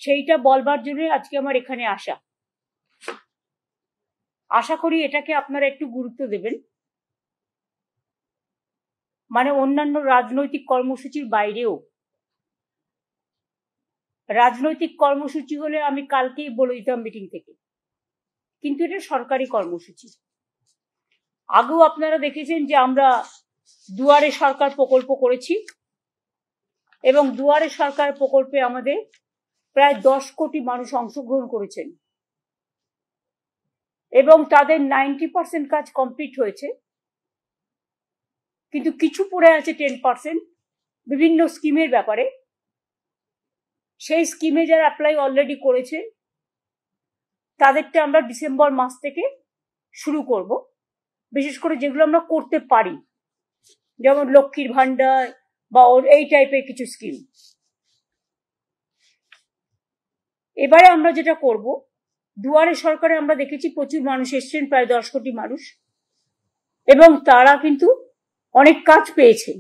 সেইটা বলবার জন্য আজকে আমার এখানে আসা। আশা করি এটাকে আপনারা একটু গুরুত্ব দেবেন। মানে অন্যান্য রাজনৈতিক কর্মসূচির বাইরেও, রাজনৈতিক কর্মসূচি হলে আমি কালকেই বলে দিতাম মিটিং থেকে, কিন্তু এটা সরকারি কর্মসূচি। আগেও আপনারা দেখেছেন যে আমরা দুয়ারে সরকার প্রকল্প করেছি এবং দুয়ারে সরকার প্রকল্পে আমাদের প্রায় 10 কোটি মানুষ অংশগ্রহণ করেছেন এবং তাদের 90% কাজ কমপ্লিট হয়েছে, কিন্তু কিছু পড়ে আছে 10% বিভিন্ন স্কিমের ব্যাপারে। সেই স্কিমে যারা অ্যাপ্লাই অলরেডি করেছে তাদেরটা আমরা ডিসেম্বর মাস থেকে শুরু করব, বিশেষ করে যেগুলো আমরা করতে পারি, যেমন লক্ষ্মীর ভান্ডার বা এই টাইপের কিছু স্কিম। এবারে আমরা যেটা করব, দুয়ারে সরকারে আমরা দেখেছি প্রচুর মানুষ এসছেন, প্রায় 10 কোটি মানুষ, এবং তারা কিন্তু অনেক কাজ পেয়েছেন।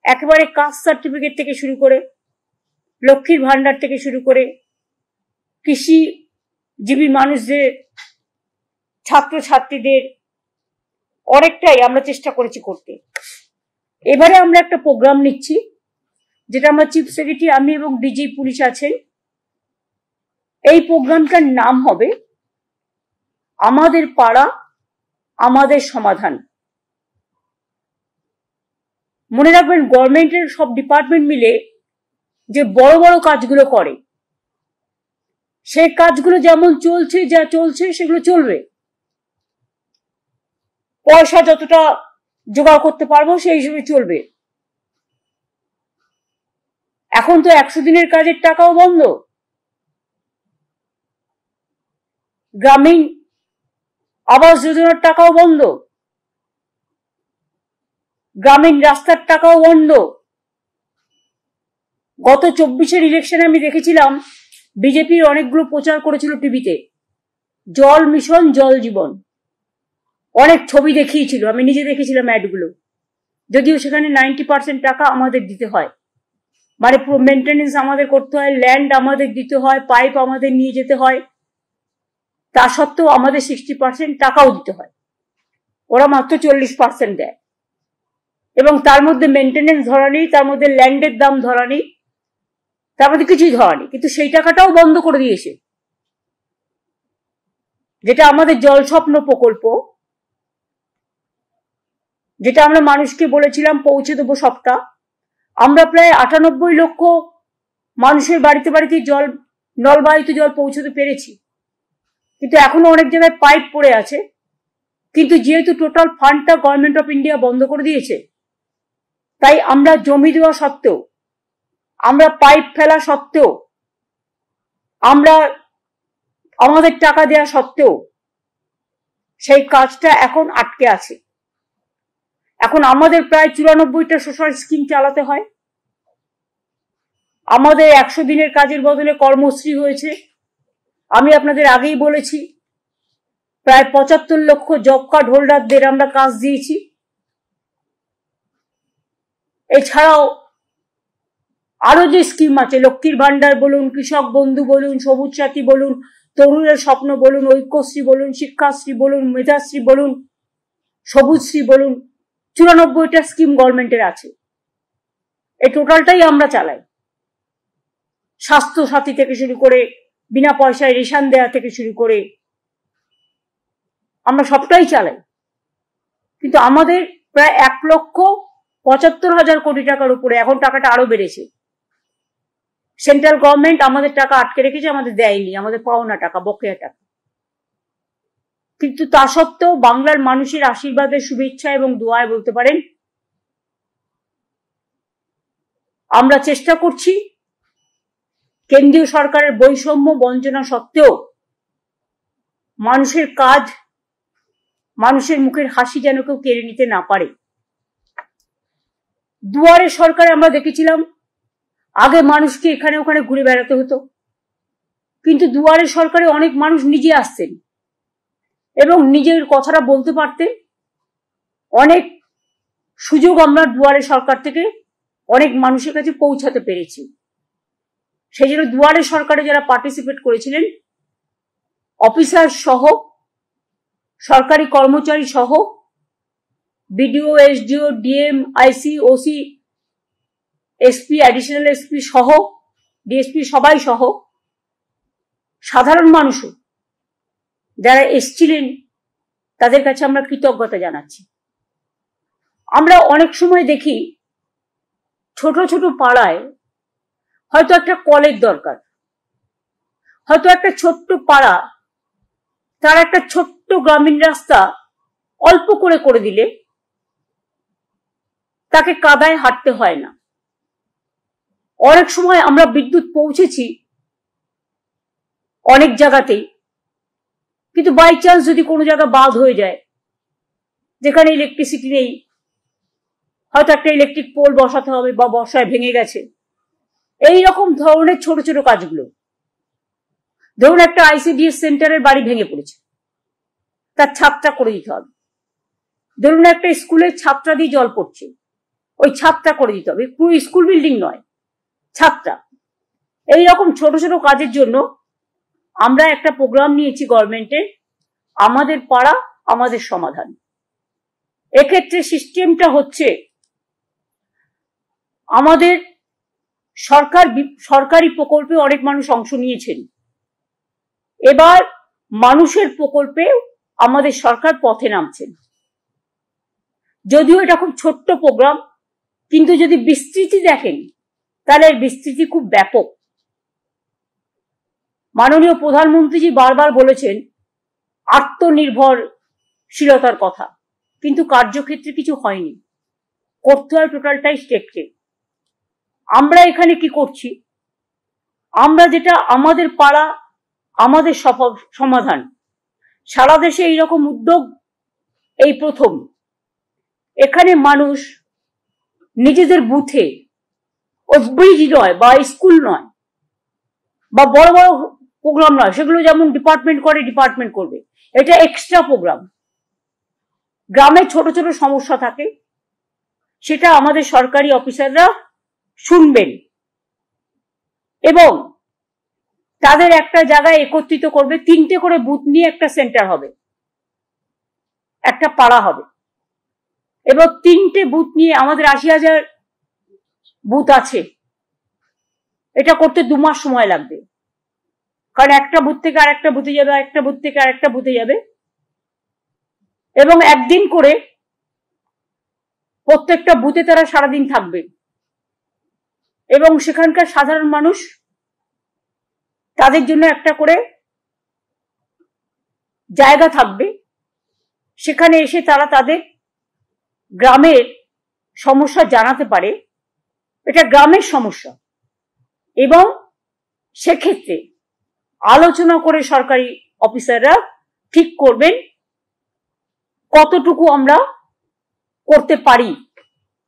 একেবারে কাস্ট সার্টিফিকেট থেকে শুরু করে, লক্ষ্মীর ভান্ডার থেকে শুরু করে, কৃষিজীবী মানুষদের, ছাত্রছাত্রীদের অনেকটাই আমরা চেষ্টা করেছি করতে। এবারে আমরা একটা প্রোগ্রাম নিচ্ছি, যেটা আমরা চিফ সেক্রেটারি, আমি এবং ডিজি পুলিশ আছেন। এই প্রোগ্রামটার নাম হবে আমাদের পাড়া আমাদের সমাধান। মনে রাখবেন, গভর্নমেন্টের সব ডিপার্টমেন্ট মিলে যে বড় বড় কাজগুলো করে, সেই কাজগুলো যেমন চলছে, যা চলছে সেগুলো চলবে। পয়সা যতটা জোগাড় করতে পারবো সেই হিসেবে চলবে। এখন তো 100 দিনের কাজের টাকাও বন্ধ, গ্রামীণ আবাস যোজনার টাকাও বন্ধ, গ্রামীণ রাস্তার টাকাও বন্ধ। গত 24-এর ইলেকশনে আমি দেখেছিলাম বিজেপির অনেকগুলো প্রচার করেছিল টিভিতে, জল মিশন, জল জীবন, অনেক ছবি দেখিয়েছিল, আমি নিজে দেখেছিলাম অ্যাডগুলো। যদিও সেখানে 90% টাকা আমাদের দিতে হয়, মানে পুরো মেনটেনেন্স আমাদের করতে হয়, ল্যান্ড আমাদের দিতে হয়, পাইপ আমাদের নিয়ে যেতে হয়, তা সত্ত্বেও আমাদের 60% টাকাও দিতে হয়, ওরা মাত্র 40% দেয়। এবং তার মধ্যে মেনটেনেন্স ধরা নেই, তার মধ্যে ল্যান্ডের দাম ধরা নেই, তার মধ্যে কিছুই ধরা নেই। কিন্তু সেই টাকাটাও বন্ধ করে দিয়েছে। যেটা আমাদের জল স্বপ্ন প্রকল্প, যেটা আমরা মানুষকে বলেছিলাম পৌঁছে দেবো সবটা, আমরা প্রায় 98 লক্ষ মানুষের বাড়িতে বাড়িতে জল, নলবাহিত জল পৌঁছতে পেরেছি। কিন্তু এখনো অনেক জায়গায় পাইপ পড়ে আছে। কিন্তু যেহেতু টোটাল ফান্ডটা গভর্নমেন্ট অফ ইন্ডিয়া বন্ধ করে দিয়েছে, তাই আমরা জমি দেওয়া সত্ত্বেও, আমরা পাইপ ফেলা সত্ত্বেও, আমরা আমাদের টাকা দেওয়া সত্ত্বেও সেই কাজটা এখন আটকে আছে। এখন আমাদের প্রায় 94টা সোশ্যাল স্কিম চালাতে হয়। আমাদের 100 দিনের কাজের বদলে কর্মশ্রী হয়েছে। আমি আপনাদের আগেই বলেছি প্রায় 75 লক্ষ জব কার্ড হোল্ডারদের আমরা কাজ দিয়েছি। এছাড়াও আরো যে স্কিম আছে, লক্ষ্মীর ভান্ডার বলুন, কৃষক বন্ধু বলুন, সবুজ সাথী বলুন, তরুণের স্বপ্ন বলুন, ঐক্যশ্রী বলুন, শিক্ষাশ্রী বলুন, মেধাশ্রী বলুন, সবুজশ্রী বলুন, 94টা স্কিম গভর্নমেন্টের আছে। এই টোটালটাই আমরা চালাই। স্বাস্থ্য সাথী থেকে শুরু করে, বিনা পয়সায় রেশন দেওয়া থেকে শুরু করে, আমরা সবটাই চালাই। কিন্তু আমাদের প্রায় 1,75,000 কোটি টাকার উপরে, এখন টাকাটা আরো বেড়েছে। সেন্ট্রাল গভর্নমেন্ট আমাদের টাকা আটকে রেখেছে, আমাদের দেয়নি, আমাদের পাওনা টাকা, বকেয়া টাকা। কিন্তু তা সত্ত্বেও বাংলার মানুষের আশীর্বাদের, শুভেচ্ছা এবং দোয়ায় বলতে পারেন আমরা চেষ্টা করছি কেন্দ্রীয় সরকারের বৈষম্য বঞ্চনা সত্ত্বেও মানুষের কাজ, মানুষের মুখের হাসি যেন কেউ কেড়ে নিতে না পারে। দুয়ারে সরকারে আমরা দেখেছিলাম আগে মানুষকে এখানে ওখানে ঘুরে বেড়াতে হতো, কিন্তু দুয়ারে সরকারে অনেক মানুষ নিজে আসতেন এবং নিজের কথাটা বলতে পারতেন। অনেক সুযোগ আমরা দুয়ারে সরকার থেকে অনেক মানুষের কাছে পৌঁছাতে পেরেছি। সেই জন্য দুয়ারে সরকারে যারা পার্টিসিপেট করেছিলেন, অফিসার সহ, সরকারি কর্মচারী সহ, বিডিও, এসডিও, ডিএম, আইসি, ওসি, এসপি, অ্যাডিশনাল এসপি সহ, ডিএসপি সবাই সহ, সাধারণ মানুষও যারা এসছিলেন তাদের কাছে আমরা কৃতজ্ঞতা জানাচ্ছি। আমরা অনেক সময় দেখি ছোট ছোট পাড়ায় হয়তো একটা কলের দরকার, হয়তো একটা ছোট্ট পাড়া তার একটা ছোট্ট গ্রামীণ রাস্তা অল্প করে দিলে তাকে কাদায় হাঁটতে হয় না। অনেক সময় আমরা বিদ্যুৎ পৌঁছেছি অনেক জায়গাতেই, কিন্তু বাই চান্স যদি কোনো জায়গা বাদ হয়ে যায়, যেখানে ইলেকট্রিসিটি নেই, হয়তো একটা ইলেকট্রিক পোল বসাতে হবে বা বর্ষায় ভেঙে গেছে, এই রকম ধরনের ছোট ছোট কাজগুলো। ধরুন একটা আইসিডিএস সেন্টারের বাড়ি ভেঙে পড়েছে, তার ছাদটা করে দিতে হবে। ধরুন একটা স্কুলের ছাদটা দিয়ে জল পড়ছে, ওই ছাদটা করে দিতে হবে, পুরো স্কুল বিল্ডিং নয়, ছাদটা। এইরকম ছোট ছোট কাজের জন্য আমরা একটা প্রোগ্রাম নিয়েছি গভর্নমেন্টের, আমাদের পাড়া আমাদের সমাধান। এক্ষেত্রে সিস্টেমটা হচ্ছে, আমাদের সরকারি প্রকল্পে অনেক মানুষ অংশ নিয়েছেন, এবার মানুষের প্রকল্পে আমাদের সরকার পথে নামছেন। যদিও এটা খুব ছোট্ট প্রোগ্রাম, কিন্তু যদি বিস্তৃতি দেখেন তাহলে বিস্তৃতি খুব ব্যাপক। মাননীয় প্রধানমন্ত্রীজি বারবার বলেছেন আত্মনির্ভরশীলতার কথা, কিন্তু কার্যক্ষেত্রে কিছু হয়নি, করতে হয় টোটালটাই স্টেটকে। আমরা এখানে কি করছি, আমরা যেটা আমাদের পাড়া আমাদের সমাধান, সারা দেশে এইরকম উদ্যোগ এই প্রথম। এখানে মানুষ নিজেদের বুথে, ওই ব্রিজ নয় বা স্কুল নয় বা বড় বড় প্রোগ্রাম নয়, সেগুলো যেমন ডিপার্টমেন্ট করে ডিপার্টমেন্ট করবে, এটা এক্সট্রা প্রোগ্রাম। গ্রামে ছোট ছোট সমস্যা থাকে, সেটা আমাদের সরকারি অফিসাররা শুনবেন এবং তাদের একটা জায়গায় একত্রিত করবে। 3টে করে বুথ নিয়ে একটা সেন্টার হবে, একটা পাড়া হবে, এবং 3টে বুথ নিয়ে আমাদের 80,000 বুথ আছে। এটা করতে 2 মাস সময় লাগবে, কারণ একটা বুথ থেকে আরেকটা বুথে যাবে, একটা বুথ থেকে আরেকটা বুথে যাবে, এবং একদিন করে প্রত্যেকটা বুথে তারা সারাদিন থাকবে এবং সেখানকার সাধারণ মানুষ তাদের জন্য একটা করে জায়গা থাকবে, সেখানে এসে তারা তাদের গ্রামের সমস্যা জানাতে পারে। এটা গ্রামের সমস্যা, এবং সেক্ষেত্রে আলোচনা করে সরকারি অফিসাররা ঠিক করবেন কতটুকু আমরা করতে পারি।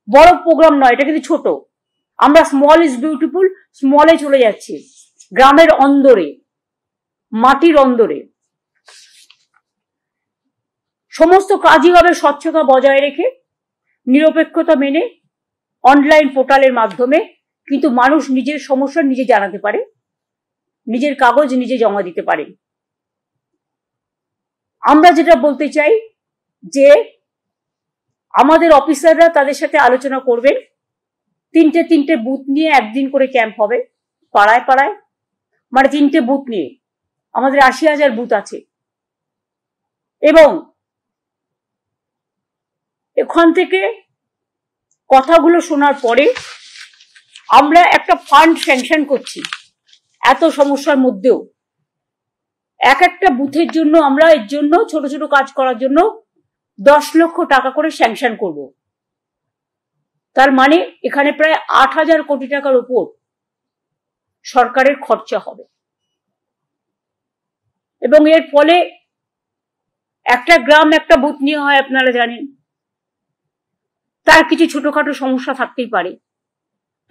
বড় প্রোগ্রাম নয়, এটা কিন্তু ছোট। আমরা স্মল ইজ বিউটিফুল, স্মলে চলে যাচ্ছি, গ্রামের অন্দরে, মাটির অন্দরে। সমস্ত কাজই হবে স্বচ্ছতা বজায় রেখে, নিরপেক্ষতা মেনে, অনলাইন পোর্টালের মাধ্যমে, কিন্তু মানুষ নিজের সমস্যা নিজে জানাতে পারে, নিজের কাগজ নিজে জমা দিতে পারে। আমরা যেটা বলতে চাই যে আমাদের অফিসাররা তাদের সাথে আলোচনা করবেন, 3টে বুথ নিয়ে একদিন করে ক্যাম্প হবে পাড়ায় পাড়ায়, মানে 3টে বুথ নিয়ে আমাদের 80,000 বুথ আছে, এবং এখান থেকে কথাগুলো শোনার পরে আমরা একটা ফান্ড স্যাংশন করছি। এত সমস্যার মধ্যেও এক একটা বুথের জন্য আমরা এর জন্য ছোট ছোট কাজ করার জন্য 10 লক্ষ টাকা করে স্যাংশন করব। তার মানে এখানে প্রায় 8,000 কোটি টাকার উপর সরকারের খরচা হবে, এবং এর ফলে একটা গ্রাম একটা বুথ নিয়ে হয়, আপনারা জানেন, তার কিছু ছোটখাটো সমস্যা থাকতেই পারে,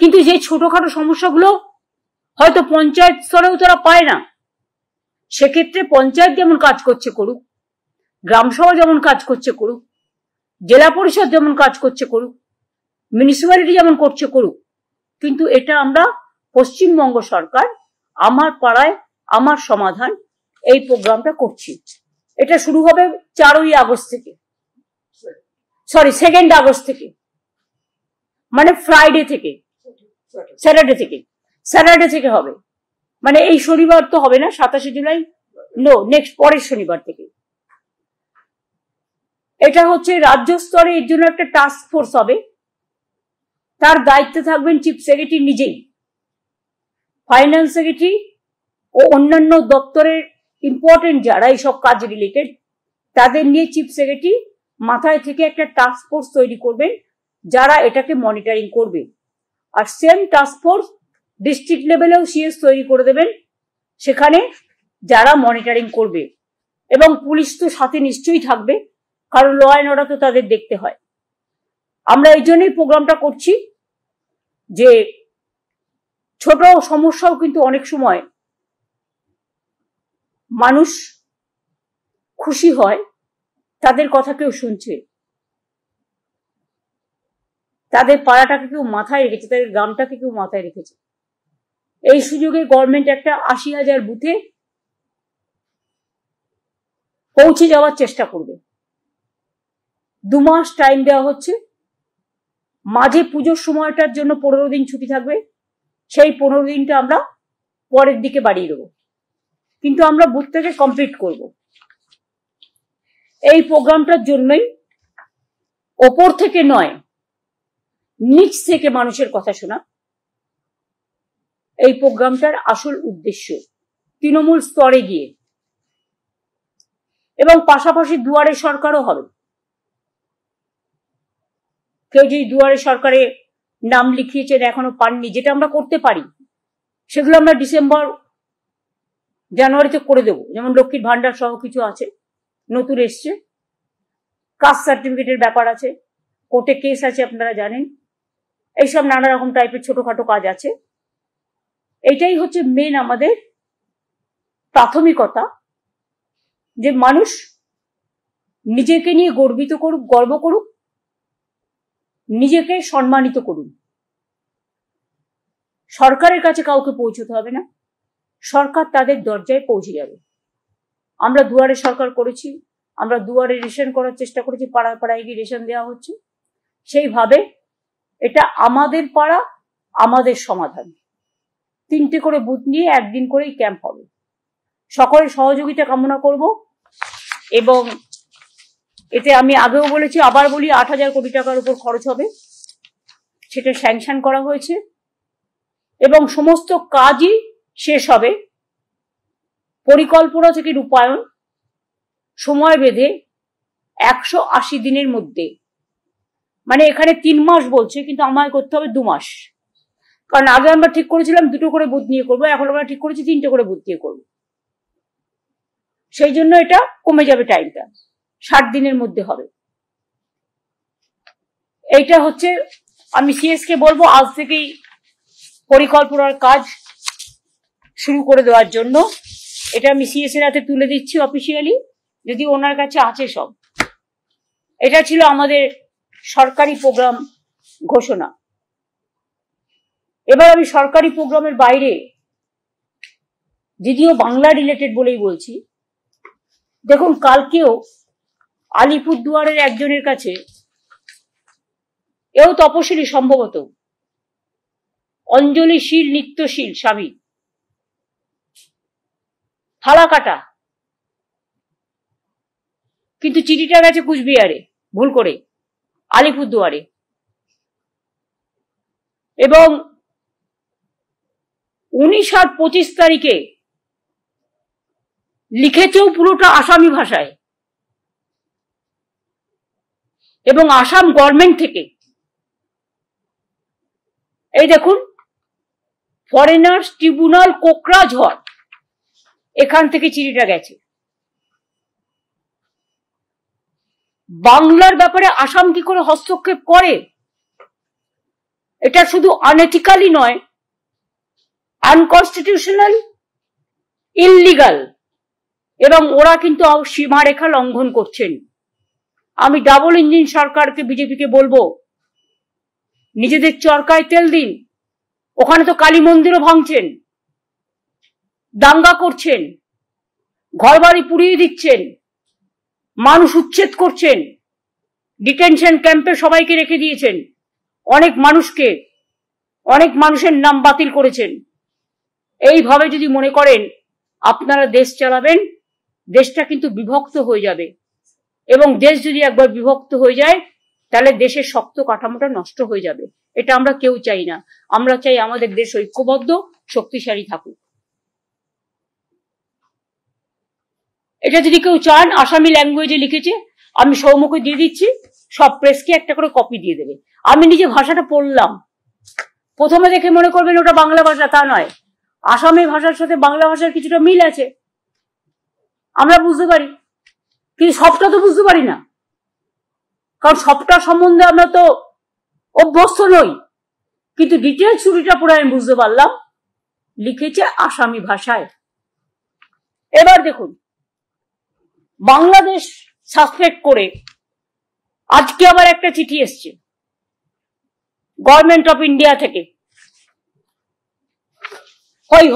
কিন্তু যে ছোটখাটো সমস্যাগুলো হয়তো পঞ্চায়েত স্তরেও তারা পায় না, সেক্ষেত্রে পঞ্চায়েত যেমন কাজ করছে করুক, গ্রামসভা যেমন কাজ করছে করুক, জেলা পরিষদ যেমন কাজ করছে করুক, মিউনিসিপ্যালিটি যেমন করছে করুক, কিন্তু এটা আমরা পশ্চিমবঙ্গ সরকার আমার পাড়ায় আমার সমাধান এই প্রোগ্রামটা করছি। এটা শুরু হবে 4ই আগস্ট থেকে, সরি 2 আগস্ট থেকে, মানে ফ্রাইডে থেকে, স্যাটারডে থেকে হবে। মানে এই শনিবার তো হবে না, 27 জুলাই, নো, নেক্সট পরের শনিবার থেকে। এটা হচ্ছে রাজ্য স্তরে এর জন্য একটা টাস্ক ফোর্স হবে, তার দায়িত্বে থাকবেন চিফ সেক্রেটারি নিজেই, ফাইন্যান্স সেক্রেটারি ও অন্যান্য দপ্তরের ইম্পর্টেন্ট যারা এইসব কাজ রিলেটেড তাদের নিয়ে চিফ সেক্রেটারি মাথায় থেকে একটা টাস্ক ফোর্স তৈরি করবেন যারা এটাকে মনিটরিং করবে। আর সেম টাস্ক ফোর্স ডিস্ট্রিক্ট লেভেলেও সিএস তৈরি করে দেবেন, সেখানে যারা মনিটরিং করবে, এবং পুলিশ তো সাথে নিশ্চয়ই থাকবে, কারণ ল অ্যান্ড অর্ডার তো তাদের দেখতে হয়। আমরা এই জন্যই প্রোগ্রামটা করছি যে ছোট সমস্যাও কিন্তু অনেক সময় মানুষ খুশি হয়, তাদের কথা কেউ শুনছে, তাদের পাড়াটাকে কেউ মাথায় রেখেছে, তাদের গ্রামটাকে কেউ মাথায় রেখেছে। এই সুযোগে গভর্নমেন্ট একটা 80,000 বুথে পৌঁছে যাওয়ার চেষ্টা করবে। 2 মাস টাইম দেওয়া হচ্ছে, মাঝে পুজোর সময়টার জন্য 15 দিন ছুটি থাকবে, সেই 15 দিনটা আমরা পরের দিকে বাড়িয়ে দেবো, কিন্তু আমরা বুথটাকে কমপ্লিট করব। এই প্রোগ্রামটার জন্যই ওপর থেকে নয়, নিচ থেকে মানুষের কথা শোনা এই প্রোগ্রামটার আসল উদ্দেশ্য, তৃণমূল স্তরে গিয়ে। এবং পাশাপাশি দুয়ারে সরকারও হবে। কেউ যদি দুয়ারে সরকারে নাম লিখিয়েছেন এখনো পাননি, যেটা আমরা করতে পারি, সেগুলো আমরা ডিসেম্বর জানুয়ারিতে করে দেবো। যেমন লক্ষ্মীর ভান্ডার সহ কিছু আছে, নতুন এসছে, কাস্ট সার্টিফিকেটের ব্যাপার আছে, কোর্টে কেস আছে আপনারা জানেন, এইসব নানা রকম টাইপের ছোটখাটো কাজ আছে। এইটাই হচ্ছে মেন আমাদের প্রাথমিকতা, যে মানুষ নিজেকে নিয়ে গর্ব করুক, নিজেকে সম্মানিত করুন। সরকারের কাছে কাউকে পৌঁছতে হবে না, সরকার তাদের দরজায় পৌঁছে যাবে। আমরা দুয়ারে সরকার করেছি, আমরা দুয়ারে রেশন করার চেষ্টা করেছি, পাড়ায় পাড়ায় গিয়ে রেশন দেওয়া হচ্ছে। সেইভাবে এটা আমাদের পাড়া আমাদের সমাধান। 3টে করে বুথ নিয়ে একদিন করেই ক্যাম্প হবে। সকলের সহযোগিতা কামনা করব। এবং এতে আমি আগেও বলেছি, আবার বলি, 8,000 কোটি টাকার উপর খরচ হবে, সেটা স্যাংশন করা হয়েছে, এবং সমস্ত কাজই শেষ হবে পরিকল্পনা থেকে রূপায়ণ সময় বেঁধে 180 দিনের মধ্যে। মানে এখানে 3 মাস বলছে, কিন্তু আমায় করতে হবে 2 মাস, কারণ আগে আমরা ঠিক করেছিলাম 2টো করে বুথ নিয়ে করবো, এখন আমরা ঠিক করেছি 3টে করে বুথ দিয়ে করবো। সেই জন্য এটা কমে যাবে টাইমটা, 60 দিনের মধ্যে হবে। এইটা হচ্ছে, আমি সিএস কে বলবো আজ থেকেই পরিকল্পনার কাজ শুরু করে দেওয়ার জন্য। এটা আমি সিএস এর হাতে তুলে দিচ্ছি অফিসিয়ালি, যদি ওনার কাছে আছে সব। এটা ছিল আমাদের সরকারি প্রোগ্রাম ঘোষণা। এবার আমি সরকারি প্রোগ্রামের বাইরে, যদিও বাংলা রিলেটেড বলেই বলছি, দেখুন কালকেও আলিপুরদুয়ারের একজনের কাছে, এও তপশিলি সম্ভবত, অঞ্জলিশীল নিত্যশীল স্বামী, ফালাকাটা, কিন্তু চিঠিটা গেছে কুচবিহারে, ভুল করে আলিপুরদুয়ারে। এবং 19 আর 25 তারিখে লিখেছেও পুরোটা আসামি ভাষায়, এবং আসাম গভর্নমেন্ট থেকে। এই দেখুন, ফরেনার্স ট্রিব্যুনাল কোকরাঝড়, এখান থেকে চিঠিটা গেছে। বাংলার ব্যাপারে আসাম কি করে হস্তক্ষেপ করে? এটা শুধু আনএথিক্যালি নয়, আনকনস্টিটিউশনাল, ইললিগাল, এবং ওরা কিন্তু সীমারেখা লঙ্ঘন করছেন। আমি ডাবল ইঞ্জিন সরকারকে, বিজেপিকে বলবো, নিজেদের চরকায় তেল দিন, ওখানে তো কালী মন্দিরও ভাঙছেন, দাঙ্গা করছেন, ঘরবাড়ি পুড়িয়ে দিচ্ছেন, মানুষ উচ্ছেদ করছেন, ডিটেনশন ক্যাম্পে সবাইকে রেখে দিয়েছেন, অনেক মানুষের নাম বাতিল করেছেন। এইভাবে যদি মনে করেন আপনারা দেশ চালাবেন, দেশটা কিন্তু বিভক্ত হয়ে যাবে, এবং দেশ যদি একবার বিভক্ত হয়ে যায় তাহলে দেশের শক্ত কাঠামোটা নষ্ট হয়ে যাবে। এটা আমরা কেউ চাই না। আমরা চাই আমাদের দেশ ঐক্যবদ্ধ, শক্তিশালী থাকুক। এটা যদি কেউ চান, আসামি ল্যাঙ্গুয়েজে লিখেছে, আমি সৌম্যকে দিয়ে দিচ্ছি, সব প্রেসকে একটা করে কপি দিয়ে দেবে। আমি নিজে ভাষাটা পড়লাম, প্রথমে দেখে মনে করবেন ওটা বাংলা ভাষা, তা নয়। আসামি ভাষার সাথে বাংলা ভাষার কিছুটা মিল আছে, আমরা বুঝতে পারি, কিন্তু সবটা তো বুঝতে পারি না, কারণ সবটা সম্বন্ধে আমরা তো অভ্যস্ত নই। কিন্তু ডিটেলস ছুরিটা পড়ে আমি বুঝতে পারলাম লিখেছে আসামি ভাষায়। এবার দেখুন, বাংলাদেশ সাসপেক্ট করে আজকে আবার একটা চিঠি এসছে গভর্নমেন্ট অফ ইন্ডিয়া থেকে,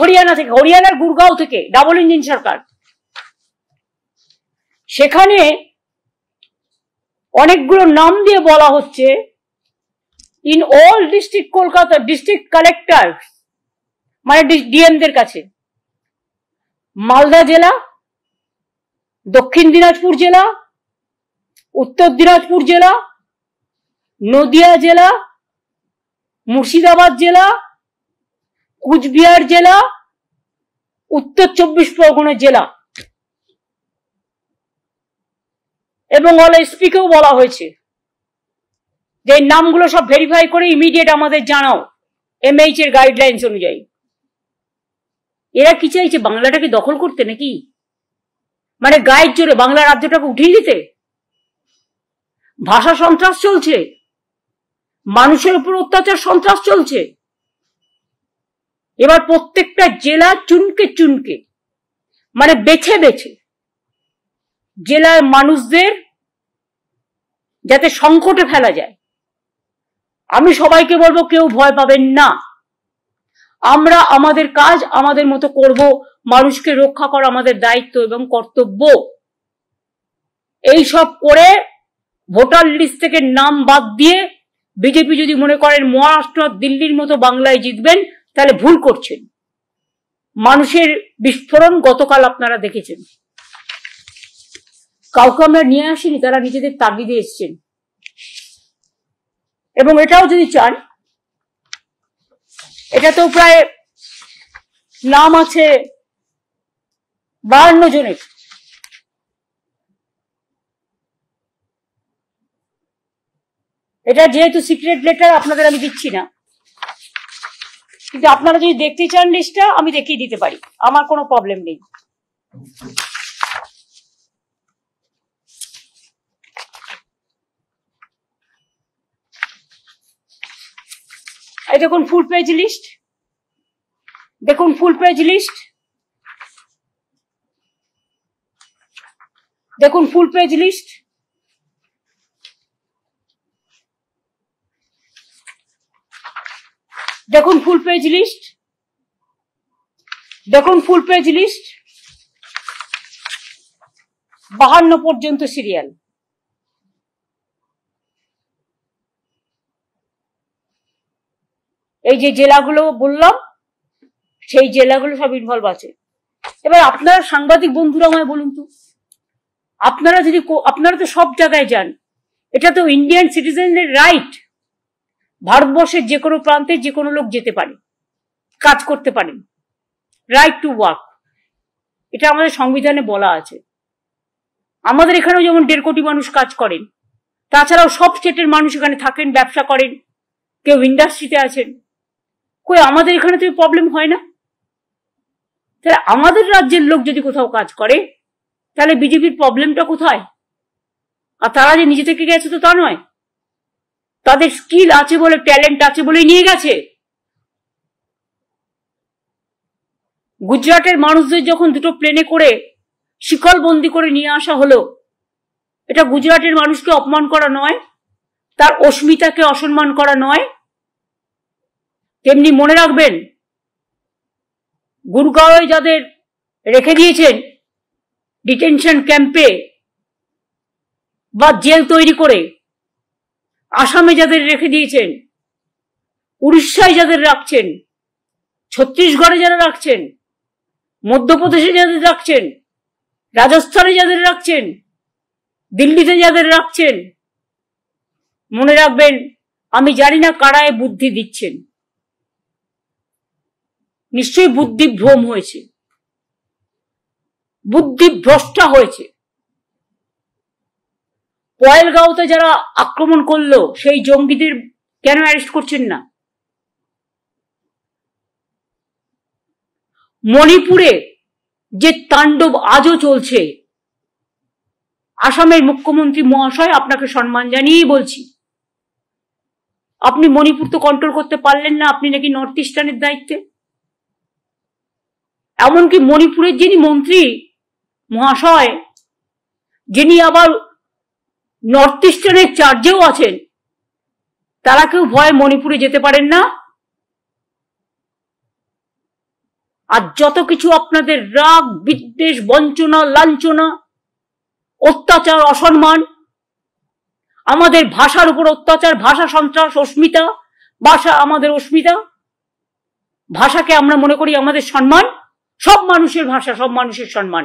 হরিয়ানা থেকে, হরিয়ানার গুরগাঁও থেকে, ডাবল ইঞ্জিন সরকার। সেখানে অনেকগুলো নাম দিয়ে বলা হচ্ছে, in all district Kolkata, district collector মানে ডিএমদের কাছে, মালদা জেলা, দক্ষিণ দিনাজপুর জেলা, উত্তর দিনাজপুর জেলা, নদিয়া জেলা, মুর্শিদাবাদ জেলা, কুচবিহার জেলা, উত্তর 24 পরগনা জেলা, এবং অল এসপিকেও বলা হয়েছে যে নামগুলো সব ভেরিফাই করে ইমিডিয়েট আমাদের জানাও, এমএইচ এর গাইডলাইন্স অনুযায়ী। এরা কি চাইছে, বাংলাটাকে দখল করতে নাকি? মানে গায়ের জোরে বাংলা রাজ্যটাকে উঠিয়ে দিতে? ভাষা সন্ত্রাস চলছে, মানুষের উপর অত্যাচার সন্ত্রাস চলছে। এবার প্রত্যেকটা জেলা চুনকে চুনকে, মানে বেছে বেছে জেলার মানুষদের যাতে সংকটে ফেলা যায়। আমি সবাইকে বলবো, কেউ ভয় পাবেন না, আমরা আমাদের কাজ আমাদের মতো করব, মানুষকে রক্ষা করা আমাদের দায়িত্ব এবং কর্তব্য। এই সব করে ভোটার লিস্ট থেকে নাম বাদ দিয়ে বিজেপি যদি মনে করেন মহারাষ্ট্র দিল্লির মতো বাংলায় জিতবেন, তাহলে ভুল করছেন। মানুষের বিস্ফোরণ গতকাল আপনারা দেখেছেন, কাউকে আমরা নিয়ে আসিনি, তারা নিজেদের তাগিদে এসছেন। এবং এটাও যদি চান, এটা তো প্রায় নাম আছে 52 জনের। এটা যেহেতু সিক্রেট লেটার আপনাদের আমি দিচ্ছি না, কিন্তু আপনারা যদি দেখতে চান লিস্টটা আমি দেখিয়ে দিতে পারি, আমার কোনো প্রবলেম নেই। এই দেখুন ফুল পেজ লিস্ট, দেখুন ফুল পেজ লিস্ট, দেখুন ফুল পেজ লিস্ট। দেখুন ফুল পেজ লিস্ট, দেখুন ফুল পেজ লিস্ট, 52 পর্যন্ত সিরিয়াল। এই যে জেলাগুলো বললাম, সেই জেলাগুলো সব ইনভলভ আছে। এবার আপনারা সাংবাদিক বন্ধুরা আমায় বলুন তো, আপনারা তো সব জায়গায় যান, এটা তো ইন্ডিয়ান সিটিজেনদের রাইট। ভারতবর্ষের যে কোনো প্রান্তে যে কোনো লোক যেতে পারে, কাজ করতে পারেন, রাইট টু ওয়ার্ক, এটা আমাদের সংবিধানে বলা আছে। আমাদের এখানেও যেমন 1.5 কোটি মানুষ কাজ করেন, তাছাড়াও সব স্টেটের মানুষ এখানে থাকেন, ব্যবসা করেন, কেউ ইন্ডাস্ট্রিতে আছেন। কই আমাদের এখানে তো প্রবলেম হয় না? তাহলে আমাদের রাজ্যের লোক যদি কোথাও কাজ করে, তাহলে বিজেপির প্রবলেমটা কোথায়? আর তারা যে নিজে থেকে গেছে তো তা নয়, তাদের স্কিল আছে বলে, ট্যালেন্ট আছে বলেই নিয়ে গেছে। গুজরাটের মানুষদের যখন 2টো প্লেনে করে শিকলবন্দি করে নিয়ে আসা হলো, এটা গুজরাটের মানুষকে অপমান করা নয়, তার অস্মিতাকে অসম্মান করা নয়? তেমনি মনে রাখবেন, গুরগাঁওয়ে যাদের রেখে দিয়েছেন ডিটেনশন ক্যাম্পে বা জেল তৈরি করে, আসামে যাদের রেখে দিয়েছেন, উড়িষ্যায় যাদের রাখছেন, ছত্তিশগড়ে যারা রাখছেন, মধ্যপ্রদেশে যাদের রাখছেন, রাজস্থানে যাদের রাখছেন, দিল্লিতে যাদের রাখছেন, মনে রাখবেন, আমি জানি না কারায় বুদ্ধি দিচ্ছেন। নিশ্চয়ই বুদ্ধিভ্রম হয়েছে, বুদ্ধিভ্রষ্টা হয়েছে। পয়েলগাঁওতে যারা আক্রমণ করলো সেই জঙ্গিদের কেন অ্যারেস্ট করছেন না? মণিপুরে যে তাণ্ডব আজও চলছে, আসামের মুখ্যমন্ত্রী মহাশয়, আপনাকে সম্মান জানিয়েই বলছি, আপনি মণিপুর তো কন্ট্রোল করতে পারলেন না, আপনি নাকি নর্থ ইস্টার্নের দায়িত্বে। এমনকি মণিপুরের যিনি মন্ত্রী মহাশয়, যিনি আবার নর্থ ইস্টার্নের চার্জেও আছেন, তারা কেউ ভয়ে মণিপুরে যেতে পারেন না। আর যত কিছু আপনাদের রাগ, বিদ্বেষ, বঞ্চনা, লাঞ্ছনা, অত্যাচার, অসম্মান, আমাদের ভাষার উপর অত্যাচার, ভাষা সন্ত্রাস, অস্মিতা, ভাষা আমাদের অস্মিতা, ভাষাকে আমরা মনে করি আমাদের সম্মান, সব মানুষের ভাষা, সব মানুষের সম্মান।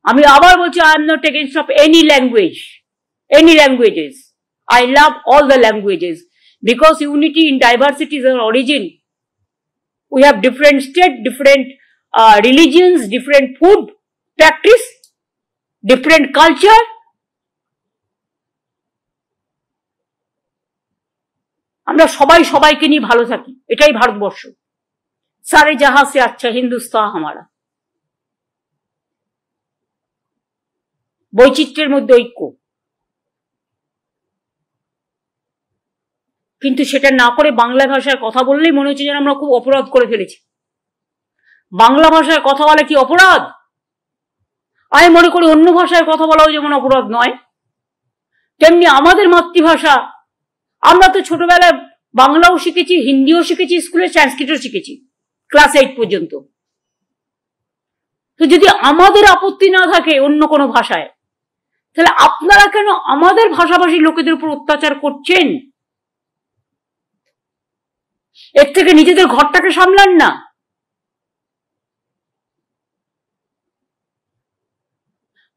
আমি আবার বলছি, I am not against of any language, any languages. I love all the languages because unity in diversity is our origin. We have different state, different religions, different food practice, different culture. আমরা সবাই সবাইকে নিয়ে ভালো থাকি, এটাই ভারতবর্ষ। সারে জাহাঁ সে আচ্ছা হিন্দুস্তান হামারা। বৈচিত্র্যের মধ্যে ঐক্য, কিন্তু সেটা না করে বাংলা ভাষায় কথা বললেই মনে হচ্ছে যেন আমরা খুব অপরাধ করে ফেলেছি। বাংলা ভাষায় কথা বলা কি অপরাধ? আমি মনে করি অন্য ভাষায় কথা বলাও যেমন অপরাধ নয়, তেমনি আমাদের মাতৃভাষা, আমরা তো ছোটবেলায় বাংলাও শিখেছি, হিন্দিও শিখেছি, স্কুলে সংস্কৃতও শিখেছি ক্লাস 8 পর্যন্ত। তো যদি আমাদের আপত্তি না থাকে অন্য কোনো ভাষায়, তাহলে আপনারা কেন আমাদের ভাষাভাষী লোকেদের উপর অত্যাচার করছেন? এর থেকে নিজেদের ঘরটাকে সামলান না।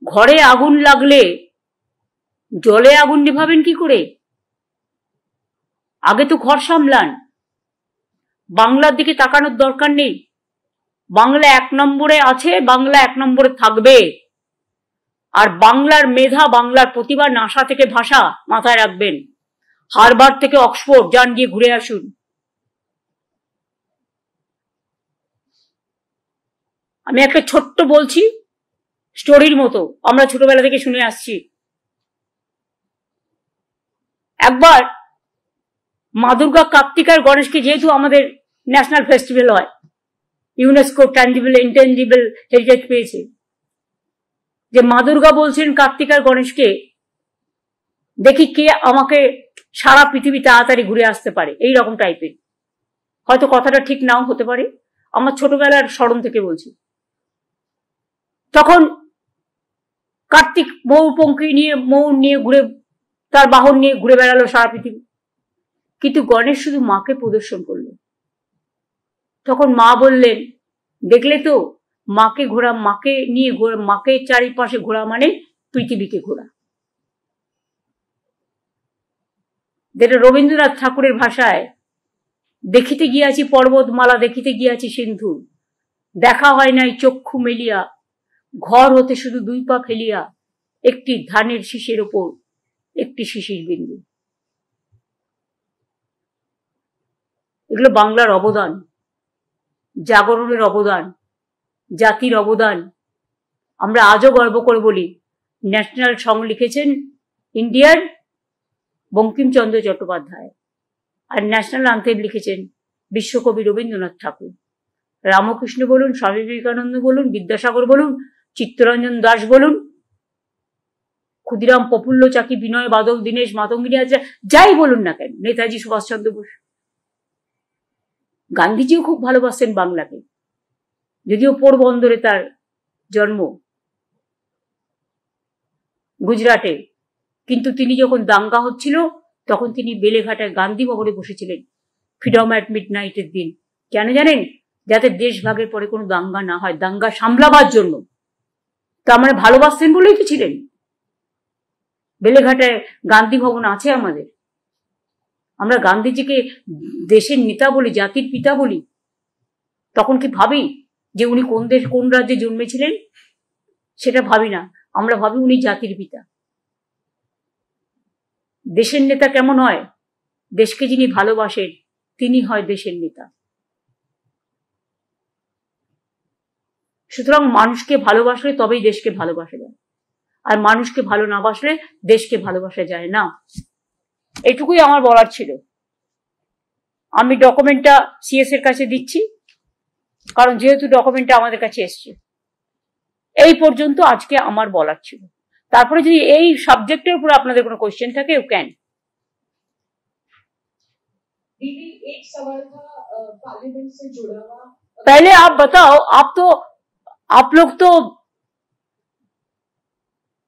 ঘরে আগুন লাগলে জলে আগুন নেভাবেন কি করে? আগে তো ঘর সামলান। বাংলার দিকে তাকানোর দরকার নেই। বাংলা 1 নম্বরে আছে, বাংলা 1 নম্বরে থাকবে। আর বাংলার মেধা, বাংলার প্রতিভা, নাসা থেকে ভাষা মাথায় রাখবেন। হারবার্ড থেকে অক্সফোর্ড যান, গিয়ে ঘুরে আসুন। আমি একটা ছোট্ট বলছি, স্টোরির মতো, আমরা ছোটবেলা থেকে শুনে আসছি। একবার মা দুর্গা, কার্তিক আর গণেশকে, যেহেতু আমাদের ন্যাশনাল ফেস্টিভ্যাল হয়, ইউনেস্কো ট্যাঞ্জিবল ইনট্যাঞ্জিবল হেরিটেজ পেয়েছে, যে মা দুর্গা বলছেন কার্তিক আর গণেশকে, দেখি কে আমাকে সারা পৃথিবী তাড়াতাড়ি ঘুরে আসতে পারে, এই রকম টাইপের। হয়তো কথাটা ঠিক নাও হতে পারে, আমার ছোটবেলার স্মরণ থেকে বলছি। তখন কার্তিক মৌপঙ্খী নিয়ে, মৌ নিয়ে ঘুরে, তার বাহন নিয়ে ঘুরে বেড়ালো সারা পৃথিবী, কিন্তু গণেশ শুধু মাকে প্রদর্শন করলো। তখন মা বললেন, দেখলে তো, মাকে ঘোরা, মাকে নিয়ে ঘোরা, মাকে চারিপাশে ঘোরা মানে পৃথিবীকে ঘোরা। যেটা রবীন্দ্রনাথ ঠাকুরের ভাষায়, দেখিতে গিয়াছি পর্বতমালা, দেখিতে গিয়াছি সিন্ধু, দেখা হয় নাই চক্ষু মেলিয়া, ঘর হতে শুধু 2 পা ফেলিয়া, একটি ধানের শীষের ওপর একটি শিশির বিন্দু। এগুলো বাংলার অবদান, জাগরণের অবদান, জাতির অবদান। আমরা আজও গর্ব করে বলি, ন্যাশনাল সং লিখেছেন ইন্ডিয়ার বঙ্কিমচন্দ্র চট্টোপাধ্যায়, আর ন্যাশনাল অ্যান্থেম লিখেছেন বিশ্বকবি রবীন্দ্রনাথ ঠাকুর। রামকৃষ্ণ বলুন, স্বামী বিবেকানন্দ বলুন, বিদ্যাসাগর বলুন, চিত্তরঞ্জন দাস বলুন, ক্ষুদিরাম, প্রফুল্ল চাকি, বিনয় বাদল, দীনেশ, মাতঙ্গিনী হাজরা, যাই বলুন না কেন, নেতাজি সুভাষচন্দ্র বোস, গান্ধীজিও খুব ভালোবাসতেন বাংলাকে, যদিও পোরবন্দরে তার জন্ম, গুজরাটে, কিন্তু তিনি যখন দাঙ্গা হচ্ছিল তখন তিনি বেলেঘাটায় গান্ধী ভবনে বসেছিলেন ফ্রিডম অ্যাট মিডনাইটের দিন। কেন জানেন? যাতে দেশ ভাগের পরে কোনো দাঙ্গা না হয়, দাঙ্গা সামলাবার জন্য। তো আমরা ভালোবাসতেন বলেই তো ছিলেন। বেলেঘাটায় গান্ধী ভবন আছে আমাদের। আমরা গান্ধীজিকে দেশের নেতা বলি, জাতির পিতা বলি। তখন কি ভাবি যে উনি কোন দেশ, কোন রাজ্যে জন্মেছিলেন? সেটা ভাবি না, আমরা ভাবি উনি জাতির পিতা। দেশের নেতা কেমন হয়? দেশকে যিনি ভালোবাসেন তিনি হয় দেশের নেতা। সুতরাং মানুষকে ভালোবাসলে তবেই দেশকে ভালোবাসা যায়, আর মানুষকে ভালো না বাসলে দেশকে ভালোবাসা যায় না। এটুকুই আমার বলার ছিল। আমি ডকুমেন্টটা সিএস এর কাছে দিচ্ছি, কারণ যেহেতু ডকুমেন্টটা আমাদের কাছে এসছে। এই পর্যন্ত আজকে আমার বলার ছিল। তারপরে যদি এই সাবজেক্টের উপর আপনাদের কোনো কোশ্চেন থাকে, ইউ ক্যান। दीदी एक सवाल था पार्लियामेंट से जुड़ा हुआ। पहले आप बताओ, आप लोग तो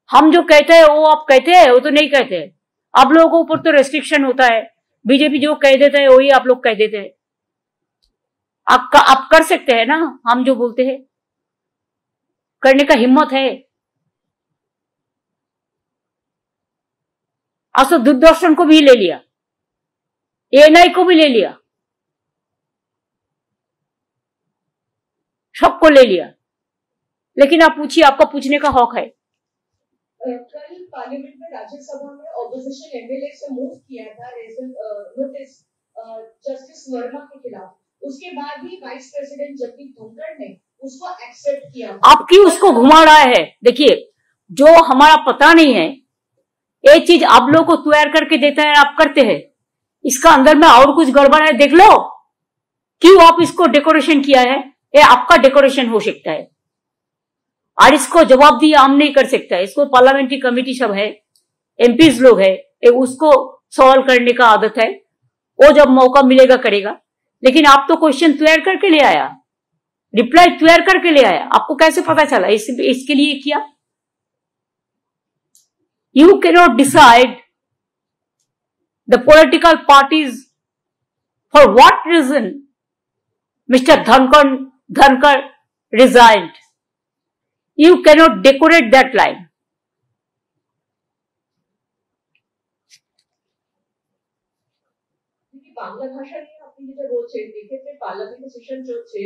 हम जो कहते हैं वो आप कहते हैं, वो तो नहीं कहते हैं। आप लोगों के ऊपर तो रेस्ट्रिक्शन होता है, बीजेपी जो कह देता है वही आप लोग कह देते हैं। आप कर सकते हैं ना, हम जो बोलते हैं करने का हिम्मत है। आज तो दूरदर्शन को भी ले लिया, एएनआई को भी ले लिया, सबको ले लिया, लेकिन आप पूछिए, आपका पूछने का हक है। कल पार्लियामेंट में, राज्यसभा में ऑपोजिशन एमएलए से मूव किया था नोटिस जस्टिस वर्मा के खिलाफ, उसके बाद भी वाइस प्रेसिडेंट जगदीप धनखड़ ने उसको एक्सेप्ट किया। आप क्यों उसको घुमा रहा है? देखिए, जो हमारा पता नहीं है, एक चीज आप लोगों को तैयार करके देता है, आप करते हैं, इसका अंदर में और कुछ गड़बड़ है, देख लो। क्यों आप इसको डेकोरेशन किया है? ये आपका डेकोरेशन हो सकता है, और इसको जवाबदेही आम नहीं कर सकता है। इसको पार्लियामेंट्री कमेटी सब है, एमपीज लोग है, उसको सवाल करने का आदत है, वो जब मौका मिलेगा करेगा। लेकिन आप तो क्वेश्चन तैयार करके ले आया, रिप्लाई तैयार करके ले आया, आपको कैसे पता चला इसके लिए किया? You cannot decide the political parties for what reason Mr. Dhankar resigned. You cannot decorate that line. Bangla ভাষা নিয়ে আপনি যেটা বলছেন, এক্ষেত্রে পার্লামেন্টের সেশন চলছে,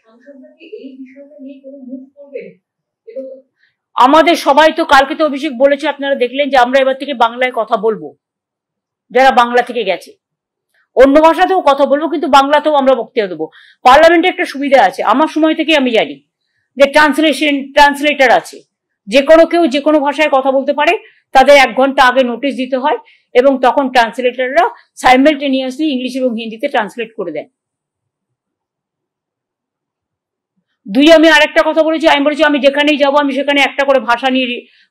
সাংসদরা কি এই বিষয়টা নিয়ে কোনো মুভ করবে? আমাদের সবাই তো, কালকে তো অভিষেক বলেছে, আপনারা দেখলেন যে আমরা এবার থেকে বাংলায় কথা বলবো, যারা বাংলা থেকে গেছে। অন্য ভাষাতেও কথা বলবো, কিন্তু বাংলাতেও আমরা বক্তব্য দেবো। পার্লামেন্টে একটা সুবিধা আছে, আমার সময় থেকে আমি জানি যে ট্রান্সলেটর আছে, যে কোনো কেউ যে কোনো ভাষায় কথা বলতে পারে, তাদের 1 ঘন্টা আগে নোটিশ দিতে হয়, এবং তখন ট্রান্সলেটররা সাইমালটেনিয়াসলি ইংলিশ এবং হিন্দিতে ট্রান্সলেট করে দেয়। 2, আমি আরেকটা কথা বলেছি, আমি বলেছি আমি যেখানেই যাবো আমি সেখানে একটা করে ভাষা নিয়ে,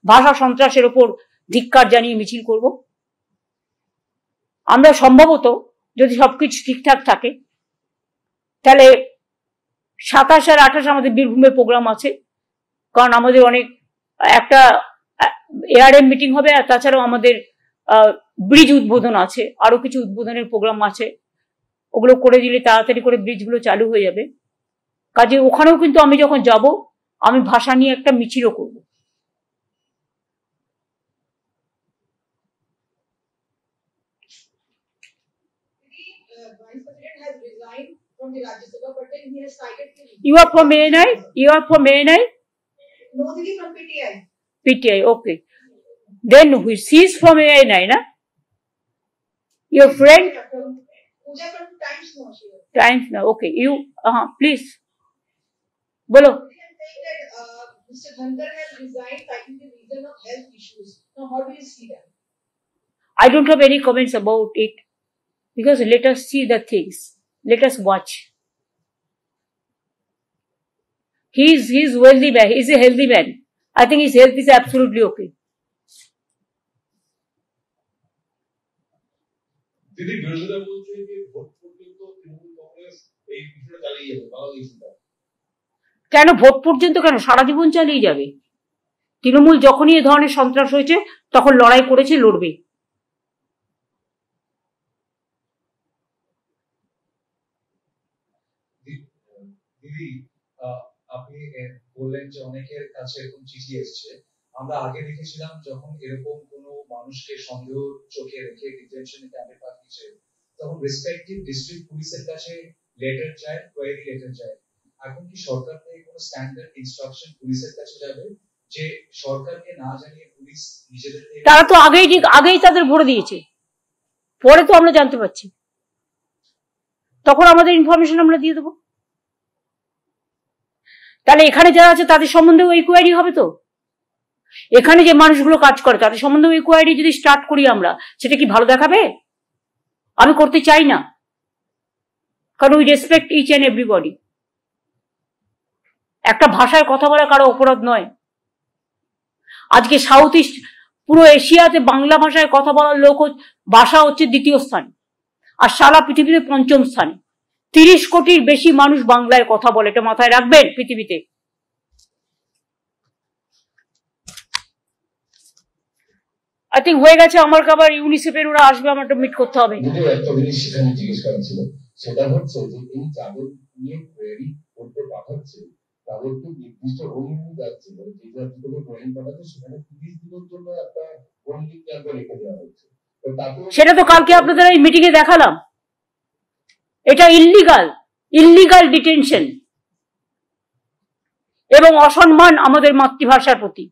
ভাষা সন্ত্রাসের ওপর ধিক্কার জানিয়ে মিছিল করব। আমরা সম্ভবত যদি সবকিছু ঠিকঠাক থাকে, তাহলে 27 আর 28 আমাদের বীরভূমের প্রোগ্রাম আছে, কারণ আমাদের অনেক, একটা এআরএম মিটিং হবে, আর তাছাড়াও আমাদের ব্রিজ উদ্বোধন আছে, আরো কিছু উদ্বোধনের প্রোগ্রাম আছে। ওগুলো করে দিলে তাড়াতাড়ি করে ব্রিজগুলো চালু হয়ে যাবে। কাজে ওখানেও কিন্তু আমি যখন যাব, আমি ভাষা নিয়ে একটা মিছিলও করব। You are from ANI? You are from ANI? No, Didi, from PTI. PTI, okay. Then she is from ANI, na? Your friend? Pooja from Times Now. Times Now, okay. You, please. Bolo. Mr. Dhankar has resigned citing the reason of health issues. Now, how do you see that? I don't have any comments about it, because let us see the things. Let us watch. He's wealthy man. He's a healthy man. I think his health is absolutely okay. দিদি বিরোধীরা বলছে যে vote পর্যন্ত তৃণমূল কংগ্রেস এই বিষয়টা চালিয়ে যাবে, বাংলা ইস্যুটা। কেন ভোট পর্যন্ত, কেন সারা জীবন চালিয়ে যাবে। তৃণমূল যখনই এ ধরনের সন্ত্রাস হয়েছে তখন লড়াই করেছে, লড়বে। দিদি আপনি বললেন যে অনেকের কাছে এরকম চিঠি এসছে। আমরা আগে দেখেছিলাম যখন এরকম কোনো মানুষকে সন্দেহ চোখে রেখে ডিটেনশনে ক্যাম্পে পাঠিয়েছে, তখন রেসপেক্টিভ ডিস্ট্রিক্ট পুলিশের কাছে লেটার যায়, কোয়েরি লেটার যায়। এখন কি সরকার থেকে কোনো স্ট্যান্ডার্ড ইনস্ট্রাকশন পুলিশের কাছে যাবে যে সরকারকে না জানিয়ে পুলিশ নিজেদের? তারা তো আগেই তাদের ভরে দিয়েছে, পরে তো আমরা জানতে পারছি, তখন আমাদের ইনফরমেশন আমরা দিয়ে দেবো। তাহলে এখানে যারা আছে তাদের সম্বন্ধেও এই কোয়ারি হবে তো, এখানে যে মানুষগুলো কাজ করে তাদের সম্বন্ধেও এই কোয়ারি যদি স্টার্ট করি আমরা, সেটা কি ভালো দেখাবে? আমি করতে চাই না, কারণ we respect each and everybody. একটা ভাষায় কথা বলা কারো অপরাধ নয়। আজকে সাউথ ইস্ট পুরো এশিয়াতে বাংলা ভাষায় কথা বলার ভাষা হচ্ছে 2য় স্থানে, আর সারা পৃথিবীতে 5ম স্থানে। 30 কোটির বেশি মানুষ বাংলায় কথা বলে, এটা মাথায় রাখবেন পৃথিবীতে। আই থিঙ্ক হয়ে গেছে। আমার আবার ইউনিসেফের ওরা আসবে, আমার মিট করতে হবে। একটা জিনিস সেখানে জিজ্ঞেস করা ছিল, সেটা হচ্ছে যে এই যাদের নিয়ে কোয়েরি করতে পাঠাচ্ছে তাদেরকে নির্দিষ্ট হোল্ডিং যাচ্ছে, মানে যে জায়গাগুলো কোয়েরি পাঠাচ্ছে সেখানে 30 দিনের জন্য একটা হোল্ডিং ক্যাম্পে রেখে দেওয়া হচ্ছে। তো তাতে সেটা তো কালকে আপনাদের এই মিটিং এ দেখালাম। এটা ইল্লিগাল ডিটেনশন এবং অসম্মান আমাদের মাতৃভাষার প্রতি।